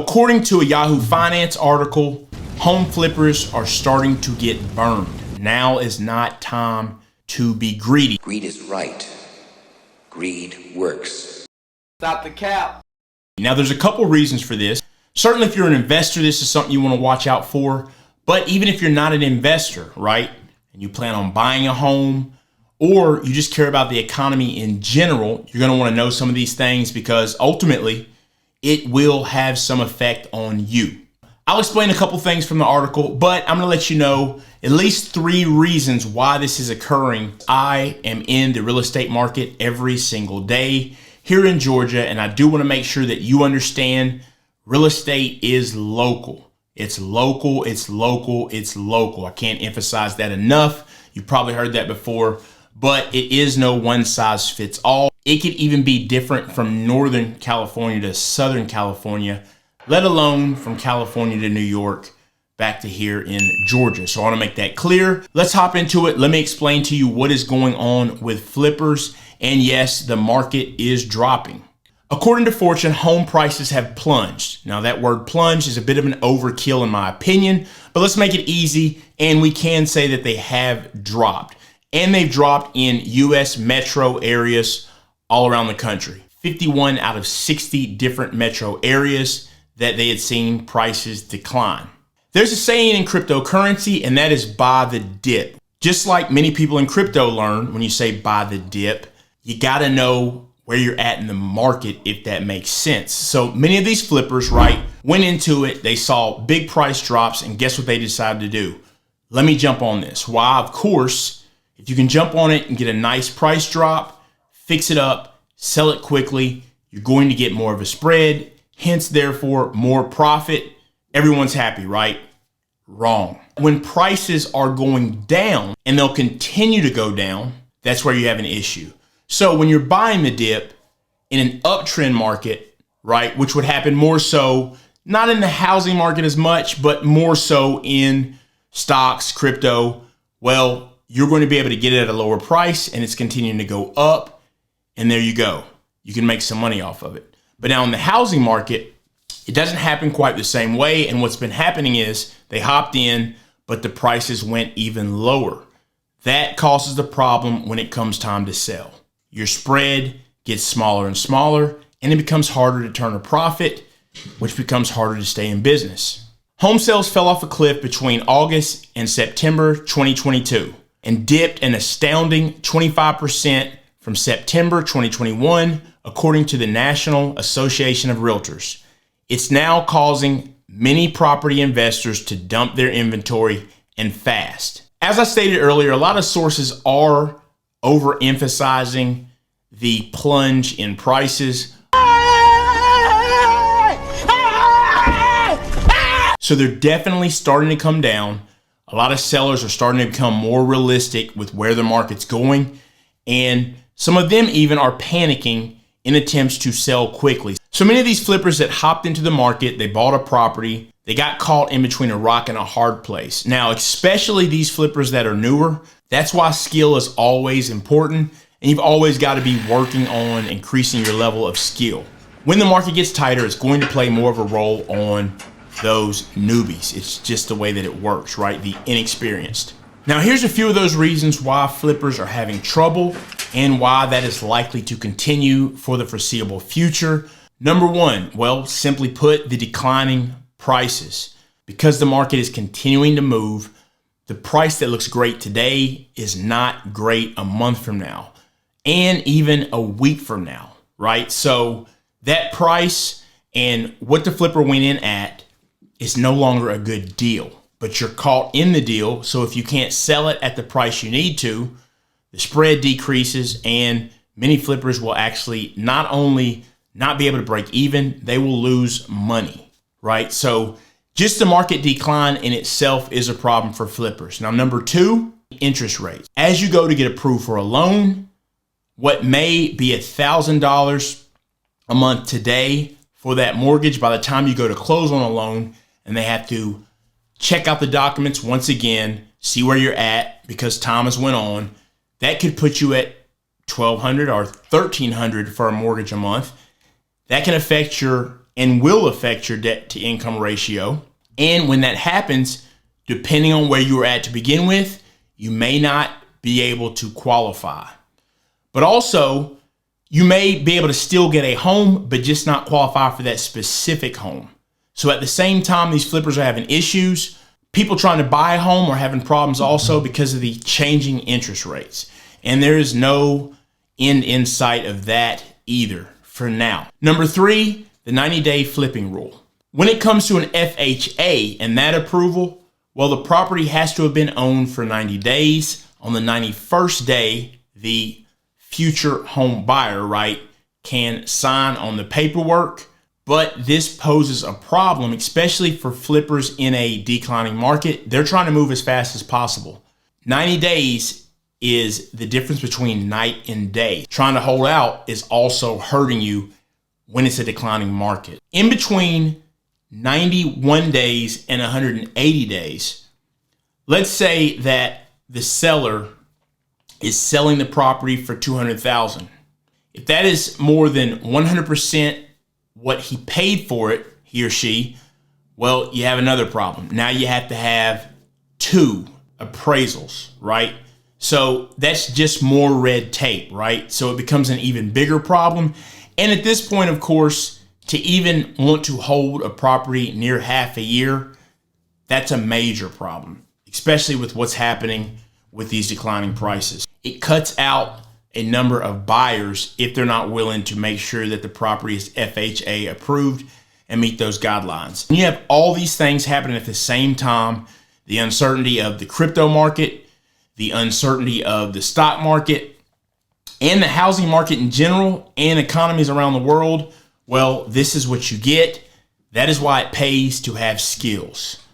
According to a Yahoo Finance article, home flippers are starting to get burned. Now is not time to be greedy. Greed is right. Greed works. Stop the cap. Now, there's a couple reasons for this. Certainly, if you're an investor, this is something you want to watch out for. But even if you're not an investor, right, and you plan on buying a home, or you just care about the economy in general, you're going to want to know some of these things because ultimately it will have some effect on you. I'll explain a couple things from the article, but I'm going to let you know at least 3 reasons why this is occurring. I am in the real estate market every single day here in Georgia, and I do want to make sure that you understand real estate is local. It's local, it's local, it's local. I can't emphasize that enough. You've probably heard that before, but it is no one size fits all. It could even be different from Northern California to Southern California, let alone from California to New York back to here in Georgia. So I want to make that clear. Let's hop into it. Let me explain to you what is going on with flippers. And yes, the market is dropping. According to Fortune, home prices have plunged. Now that word plunge is a bit of an overkill in my opinion, but let's make it easy. And we can say that they have dropped. And they've dropped in US metro areas all around the country. 51 out of 60 different metro areas that they had seen prices decline. There's a saying in cryptocurrency, and that is buy the dip. Just like many people in crypto learn, when you say buy the dip, you gotta know where you're at in the market, if that makes sense. So many of these flippers, right, went into it, they saw big price drops, and guess what they decided to do? Let me jump on this. Why? Of course, if you can jump on it and get a nice price drop, fix it up, sell it quickly, you're going to get more of a spread, hence therefore more profit. Everyone's happy, right? Wrong. When prices are going down, and they'll continue to go down, that's where you have an issue. So when you're buying the dip in an uptrend market, right, which would happen more so, not in the housing market as much, but more so in stocks, crypto, well, you're going to be able to get it at a lower price and it's continuing to go up. And there you go. You can make some money off of it. But now in the housing market, it doesn't happen quite the same way. And what's been happening is they hopped in, but the prices went even lower. That causes the problem when it comes time to sell. Your spread gets smaller and smaller, and it becomes harder to turn a profit, which becomes harder to stay in business. Home sales fell off a cliff between August and September 2022 and dipped an astounding 25% from September 2021, according to the National Association of Realtors. It's now causing many property investors to dump their inventory and fast. As I stated earlier, a lot of sources are overemphasizing the plunge in prices. So they're definitely starting to come down. A lot of sellers are starting to become more realistic with where the market's going. And some of them even are panicking in attempts to sell quickly. So many of these flippers that hopped into the market, they bought a property, they got caught in between a rock and a hard place. Now, especially these flippers that are newer, that's why skill is always important, and you've always got to be working on increasing your level of skill. When the market gets tighter, it's going to play more of a role on those newbies. It's just the way that it works, right? The inexperienced. Now, here's a few of those reasons why flippers are having trouble and why that is likely to continue for the foreseeable future. Number one, well, simply put, the declining prices. Because the market is continuing to move, the price that looks great today is not great a month from now and even a week from now, right? So that price and what the flipper went in at is no longer a good deal, but you're caught in the deal. So if you can't sell it at the price you need to, the spread decreases and many flippers will actually not only not be able to break even, they will lose money, right? So just the market decline in itself is a problem for flippers. Now, number two, interest rates. As you go to get approved for a loan, what may be $1,000 a month today for that mortgage, by the time you go to close on a loan and they have to check out the documents once again, see where you're at because time has went on, that could put you at $1,200 or $1,300 for a mortgage a month. That can affect your and will affect your debt to income ratio. And when that happens, depending on where you were at to begin with, you may not be able to qualify. But also, you may be able to still get a home, but just not qualify for that specific home. So at the same time, these flippers are having issues. People trying to buy a home are having problems also because of the changing interest rates. And there is no end in sight of that either for now. Number 3, the 90-day flipping rule. When it comes to an FHA and that approval, well, the property has to have been owned for 90 days. On the 91st day, the future home buyer, right, can sign on the paperwork. But this poses a problem, especially for flippers in a declining market. They're trying to move as fast as possible. 90 days is the difference between night and day. Trying to hold out is also hurting you when it's a declining market. In between 91 days and 180 days, let's say that the seller is selling the property for $200,000. If that is more than 100% what he paid for it, he or she, well, you have another problem. Now you have to have 2 appraisals, right? So that's just more red tape, right? So it becomes an even bigger problem. And at this point, of course, to even want to hold a property near half a year, that's a major problem, especially with what's happening with these declining prices. It cuts out a number of buyers if they're not willing to make sure that the property is FHA approved and meet those guidelines. And you have all these things happening at the same time: the uncertainty of the crypto market, the uncertainty of the stock market, and the housing market in general, and economies around the world. Well, this is what you get. That is why it pays to have skills.